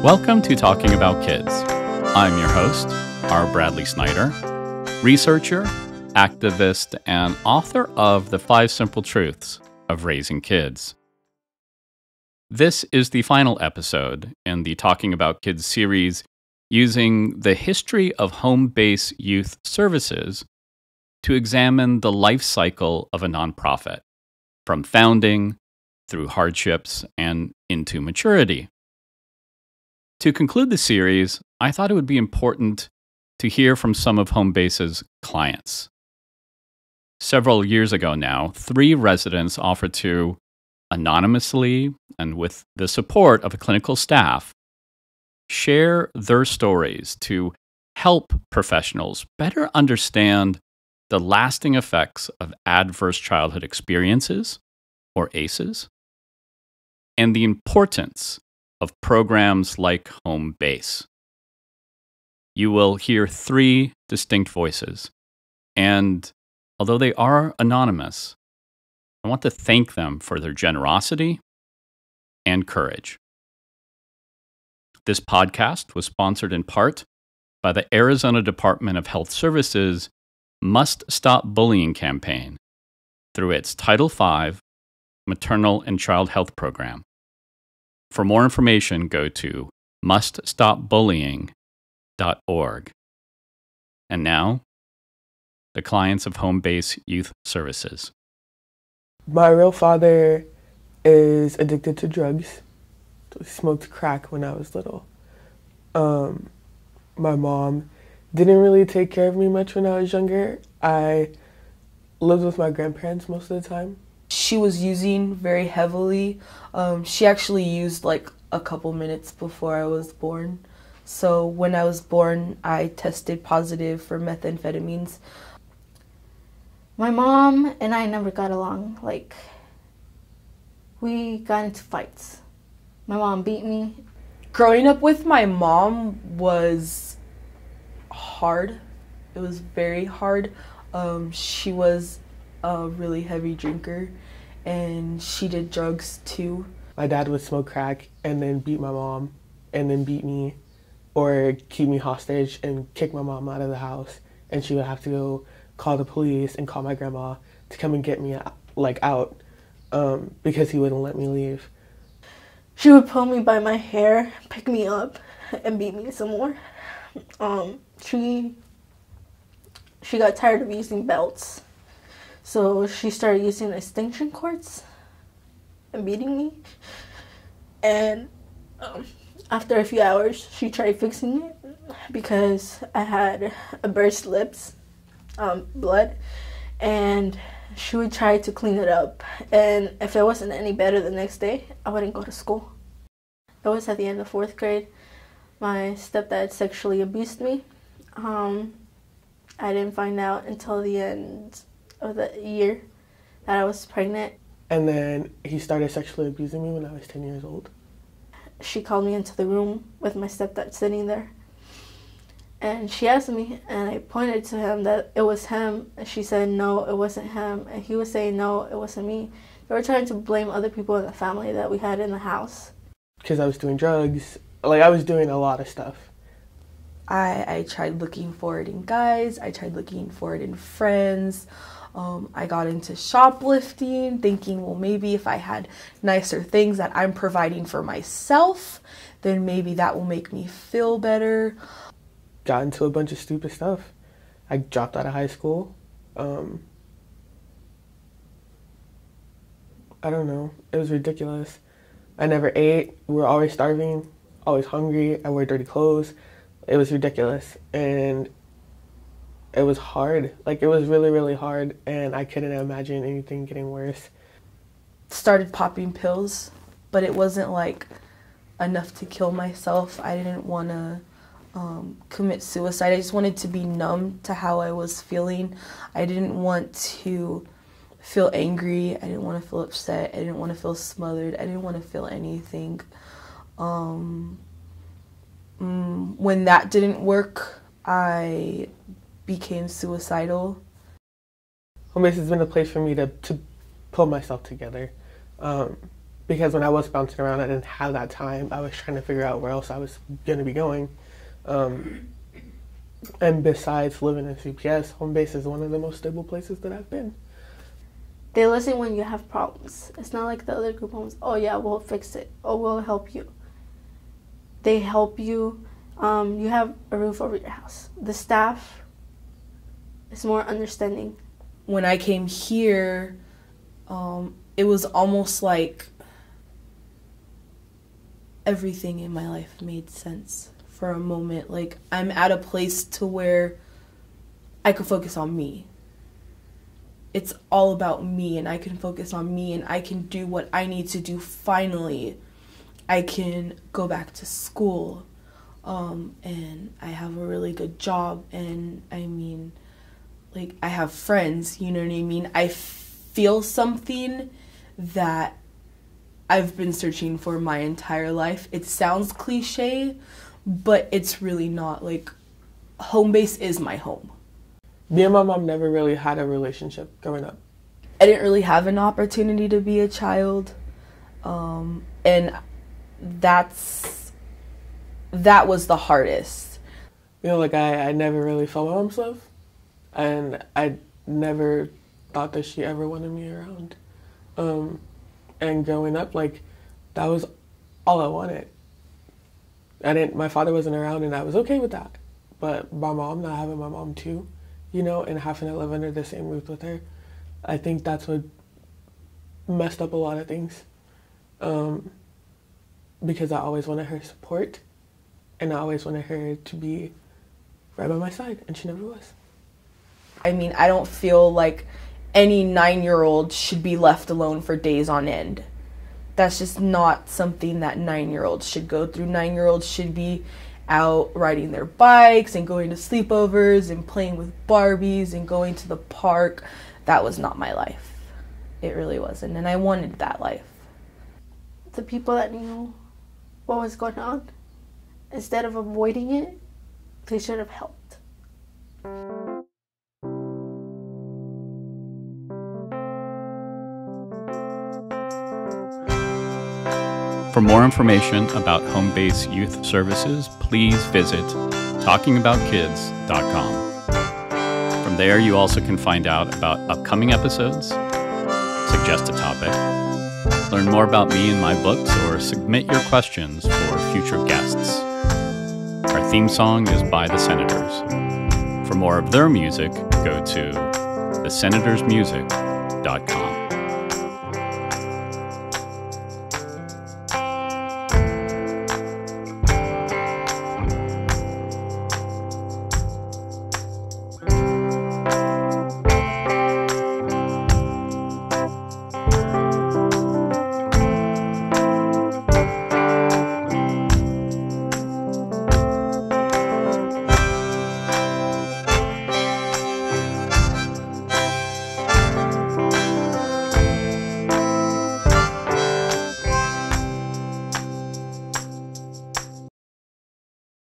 Welcome to Talking About Kids. I'm your host, R. Bradley Snyder, researcher, activist, and author of The 5 Simple Truths of Raising Kids. This is the final episode in the Talking About Kids series using the history of HomeBase Youth Services to examine the life cycle of a nonprofit, from founding through hardships and into maturity. To conclude the series, I thought it would be important to hear from some of HomeBase's clients. Several years ago now, 3 residents offered to, anonymously and with the support of a clinical staff, share their stories to help professionals better understand the lasting effects of adverse childhood experiences, or ACEs, and the importance of programs like HomeBase. You will hear 3 distinct voices, and although they are anonymous, I want to thank them for their generosity and courage. This podcast was sponsored in part by the Arizona Department of Health Services Must Stop Bullying campaign through its Title V Maternal and Child Health Program. For more information, go to muststopbullying.org. And now, the clients of HomeBase Youth Services. My real father is addicted to drugs. He smoked crack when I was little. My mom didn't really take care of me much when I was younger. I lived with my grandparents most of the time. She was using very heavily. She actually used like a couple minutes before I was born. So when I was born, I tested positive for methamphetamines. My mom and I never got along. We got into fights. My mom beat me. Growing up with my mom was hard. It was very hard. She was a really heavy drinker, and she did drugs too. My dad would smoke crack and then beat my mom and then beat me, or keep me hostage and kick my mom out of the house, and she would have to go call the police and call my grandma to come and get me out because he wouldn't let me leave. She would pull me by my hair, pick me up, and beat me some more. She got tired of using belts, so she started using extension cords and beating me. And after a few hours, she tried fixing it because I had a burst lips, blood, and she would try to clean it up. And if it wasn't any better the next day, I wouldn't go to school. It was at the end of 4th grade. My stepdad sexually abused me. I didn't find out until the end of the year that I was pregnant. And then he started sexually abusing me when I was 10 years old. She called me into the room with my stepdad sitting there. And she asked me, and I pointed to him that it was him. And she said, no, it wasn't him. And he was saying, no, it wasn't me. They were trying to blame other people in the family that we had in the house. Because I was doing drugs. I was doing a lot of stuff. I tried looking for it in guys. I tried looking for it in friends. I got into shoplifting, thinking, well, maybe if I had nicer things that I'm providing for myself, then maybe that will make me feel better. Got into a bunch of stupid stuff. I dropped out of high school. I don't know. It was ridiculous. I never ate. We were always starving, always hungry. I wore dirty clothes. It was ridiculous. And it was hard. It was really, really hard. And I couldn't imagine anything getting worse. Started popping pills, but it wasn't enough to kill myself. I didn't want to commit suicide. I just wanted to be numb to how I was feeling. I didn't want to feel angry. I didn't want to feel upset. I didn't want to feel smothered. I didn't want to feel anything. When that didn't work, I became suicidal. HomeBase has been a place for me to pull myself together. because when I was bouncing around, I didn't have that time. I was trying to figure out where else I was going to be going. And besides living in CPS, HomeBase is one of the most stable places that I've been. They listen when you have problems. It's not like the other group homes. Oh yeah, we'll fix it. Oh, we'll help you. They help you. You have a roof over your house. The staff is more understanding. When I came here, it was almost like everything in my life made sense for a moment. Like, I'm at a place to where I could focus on me. It's all about me, and I can focus on me, and I can do what I need to do. Finally, I can go back to school, and I have a really good job, and I mean, like, I have friends, you know what I mean? I feel something that I've been searching for my entire life. It sounds cliche, but it's really not. Like, HomeBase is my home. Me and my mom never really had a relationship growing up. I didn't really have an opportunity to be a child, and that was the hardest. You know, like, I never really felt my mom's love, and I never thought that she ever wanted me around. And growing up, like, that was all I wanted. My father wasn't around, and I was okay with that. But my mom, not having my mom too, you know, and having to live under the same roof with her, I think that's what messed up a lot of things. Because I always wanted her support, and I always wanted her to be right by my side, and she never was. I mean, I don't feel like any 9-year-old should be left alone for days on end. That's just not something that 9-year-olds should go through. 9-year-olds should be out riding their bikes and going to sleepovers and playing with Barbies and going to the park. That was not my life. It really wasn't, and I wanted that life. The people that knew what was going on, instead of avoiding it, they should have helped. For more information about HomeBase Youth Services, please visit talkingaboutkids.com. From there, you also can find out about upcoming episodes, suggest a topic, learn more about me and my books, or submit your questions for future guests. Our theme song is by The Senators. For more of their music, go to thesenatorsmusic.com.